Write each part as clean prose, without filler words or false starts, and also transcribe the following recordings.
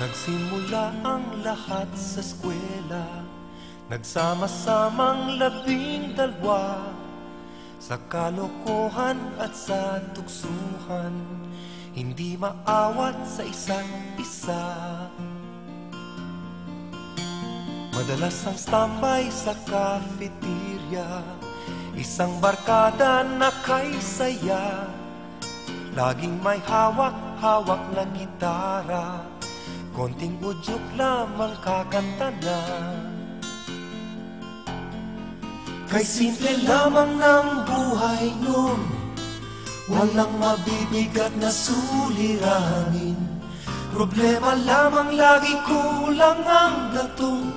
Nagsimula ang lahat sa eskwela, nagsama-samang 12 sa kalokohan at sa tuksuhan, hindi maawat sa isa't isa. Madalas ang standby sa cafeteria, isang barkada na kay saya, laging may hawak-hawak na gitara, konting udyok lamang kakanta na. Kay simple lamang ng buhay nun, walang mabibigat na suliranin. Problema lamang lagi kulang ang gatong,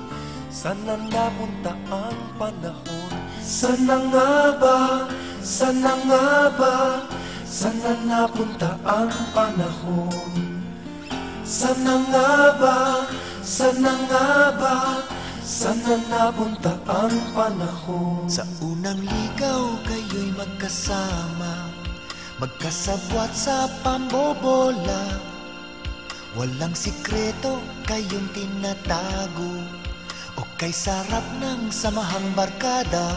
sana napunta ang panahon. Sana nga ba, sana nga ba, sana napunta ang panahon. Sana nga ba, sana nga ba, sana napunta ang panahon. Sa unang ligaw kayo'y magkasama, magkasabwat sa pambobola. Walang sikreto kayong tinatago, o kay sarap ng samahang barkada.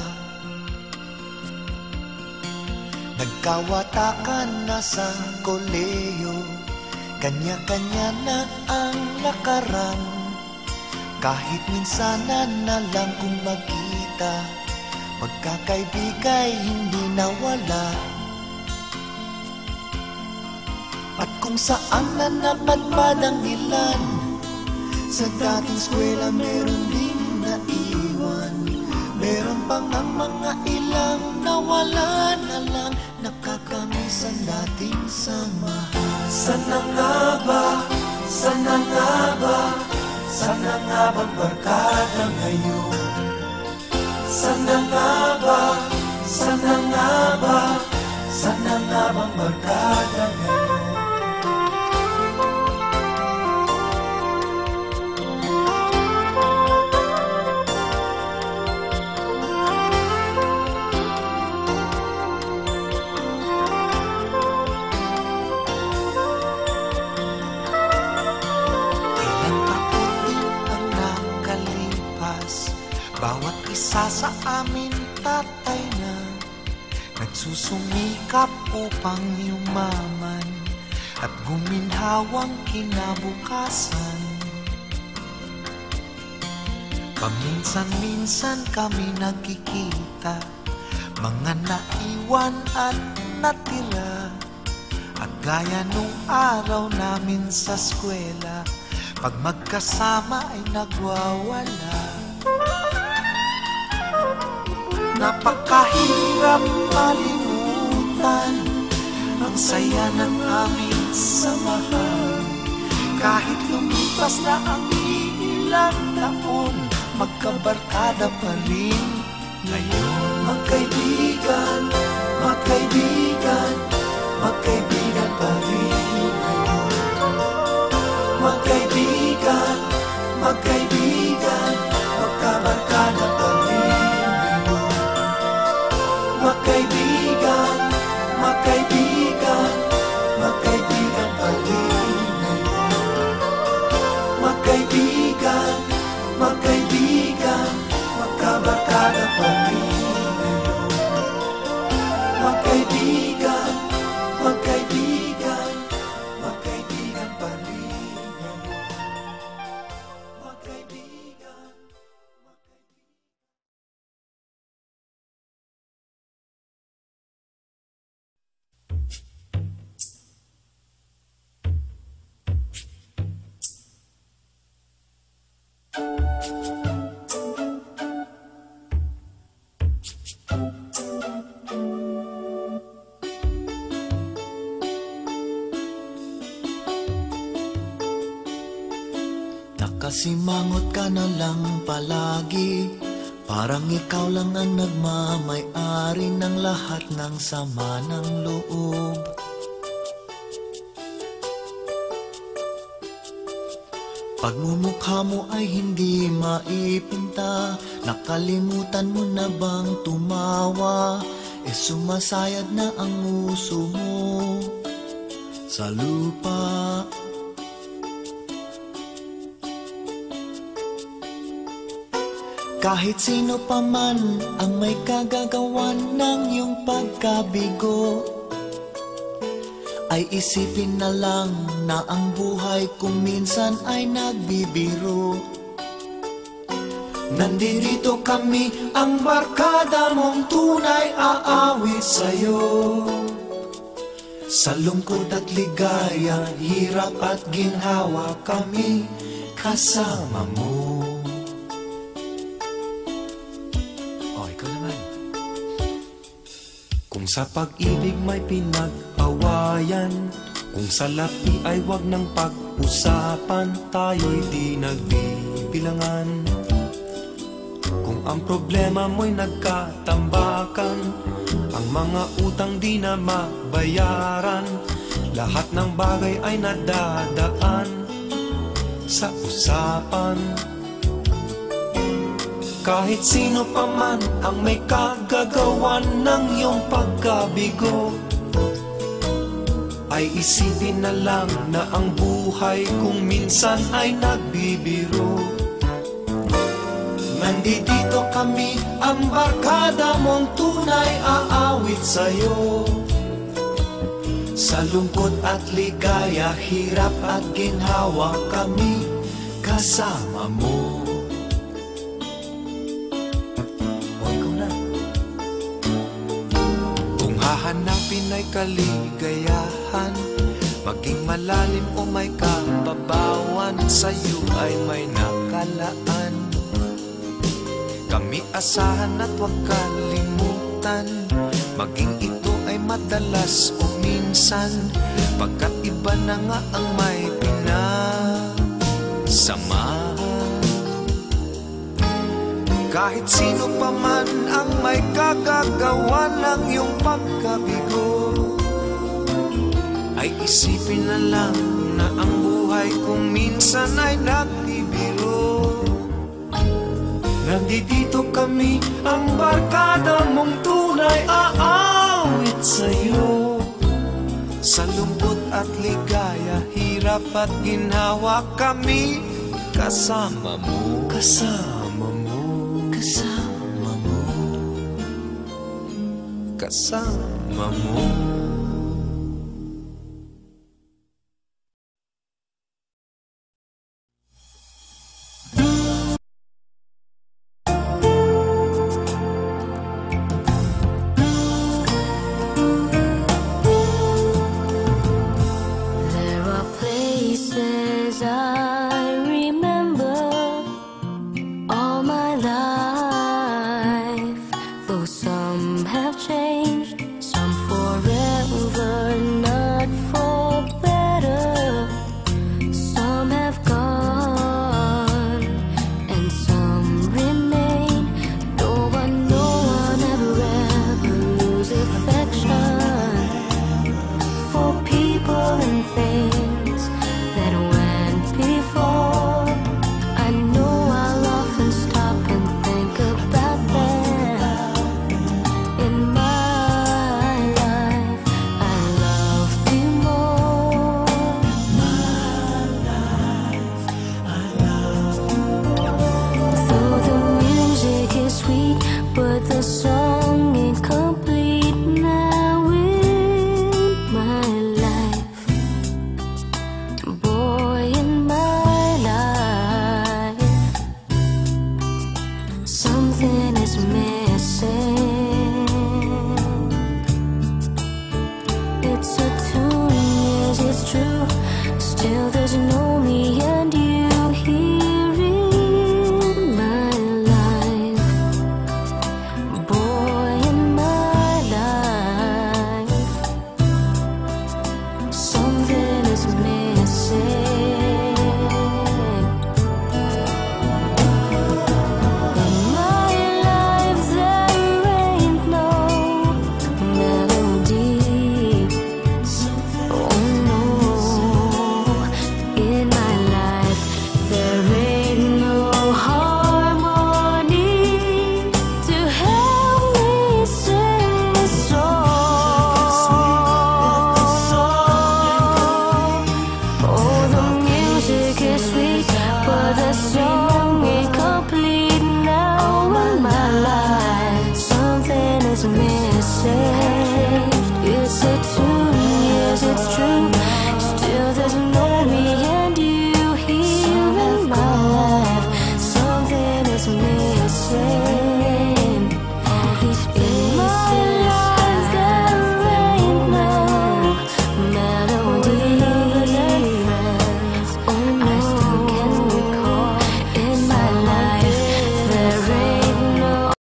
Nagkawatakan na sa koleyo, kanya-kanya na ang lakaran. Kahit minsanan na lang kung magkita, pagkakaibigay hindi nawala. At kung saan na napadpad ang ilan, sa dating eskwela meron ding naiwan. Meron pang ang mga ilang nawala na lang, nakakamiss ang dating samahan. Sana nga ba, sana nga ba, sana nga bang barkada ngayon? Sana nga ba, sana nga ba, sana nga bang barkada ngayon? Bawat isa sa amin tatay na, nagsusumikap upang yumaman at guminhawang kinabukasan. Paminsan-minsan kami nagkikita, mga naiwan at natira. At gaya nung araw namin sa eskwela, pag magkasama ay nagwawala. Napakahirap malimutan ang saya ng aming samahan. Kahit lumipas na ang ilang taon, magkabarkada pa rin ngayon. Magkaibigan, magkaibigan, magkaibigan pa rin ngayon. Magkaibigan, magkaibigan, magkabarkada pa rin. Magkaibigan, magkaibigan, magkaibigan pa rin ngayon. Magkaibigan, magkaibigan, magkabarkada pa rin ngayon. Magkaibigan, magkaibigan, magkaibigan pa rin ngayon. Magkaibigan. Nakasimangot ka na lang palagi, parang ikaw lang ang nagmamay-ari ng lahat ng sama ng loob. Pagmumukha mo ay hindi maipinta, nakalimutan mo na bang tumawa? Sumasayad na ang nguso mo sa lupa. Kahit sino pa man ang may kagagawan ng iyong pagkabigo, ay isipin na lang na ang buhay kung minsan ay nagbibiro. Nandito kami, ang barkada mong tunay aawit sa'yo. Sa lungkot at ligaya, hirap at ginhawa, kami kasama mo. Kung sa pag-ibig may pinag-awayan, kung sa lapi ay wag nang pag-usapan, tayo'y di nagbibilangan. Kung ang problema mo'y nagkatambakan, ang mga utang di na mabayaran, lahat ng bagay ay nadadaan sa usapan. Kahit sino pa man ang may kagagawan ng iyong pagkabigo, ay isipin na lang na ang buhay kung minsan ay nagbibiro. Nandito kami, ang barkada mong tunay aawit sa'yo. Sa lungkot at ligaya, hirap at ginhawa, kami kasama mo. Hahanapin ay kaligayahan, maging malalim o may kababawan, sa'yo ay may nakalaan. Kami asahan at huwag kalimutan, maging ito ay madalas o minsan, pagkat iba na nga ang may pinasamahan. Kahit sino pa man ang may kagagawa ng iyong pagkabigo, ay isipin na lang na ang buhay kung minsan ay nagbibiro. Nandito kami, ang barkada mong tunay aawit sa'yo. Sa lungkot at ligaya, hirap at ginhawa, kami kasama mo. Kasama mo. Kasama mo. Kasama mo. Things that went before. say 2 years, it's true.